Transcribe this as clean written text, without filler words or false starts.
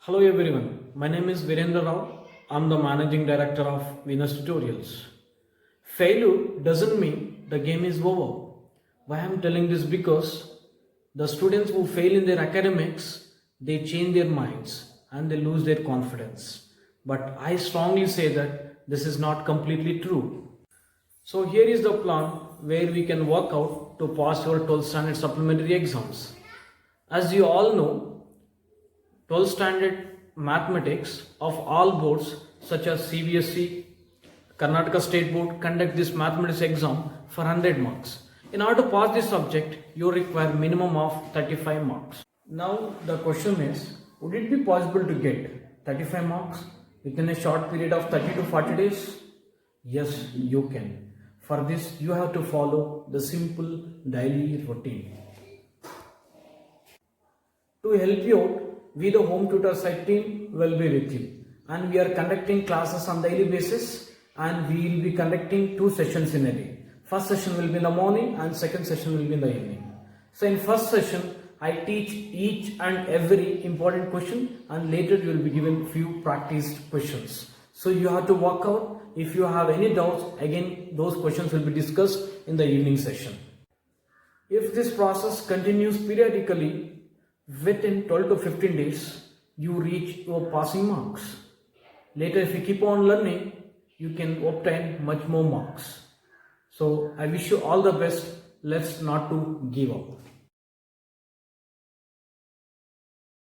Hello everyone, my name is Virendra Rao. I'm the Managing Director of Venus Tutorials. Failure doesn't mean the game is over. Why I'm telling this? Because the students who fail in their academics, they change their minds and they lose their confidence. But I strongly say that this is not completely true. So here is the plan where we can work out to pass your 12th standard supplementary exams. As you all know, 12th standard mathematics of all boards such as CBSE, Karnataka State Board conduct this mathematics exam for 100 marks. In order to pass this subject, you require minimum of 35 marks. Now the question is, would it be possible to get 35 marks within a short period of 30 to 40 days? Yes, you can. For this, you have to follow the simple daily routine. To help you out, we the Home Tutor Site team will be with you, and we are conducting classes on daily basis, and we will be conducting 2 sessions in a day. First session will be in the morning and second session will be in the evening. So in first session, I teach each and every important question, and later you will be given few practiced questions. So you have to work out. If you have any doubts, again those questions will be discussed in the evening session. If this process continues periodically, within 12 to 15 days, you reach your passing marks. Later, if you keep on learning, you can obtain much more marks. So I wish you all the best. Let's not to give up.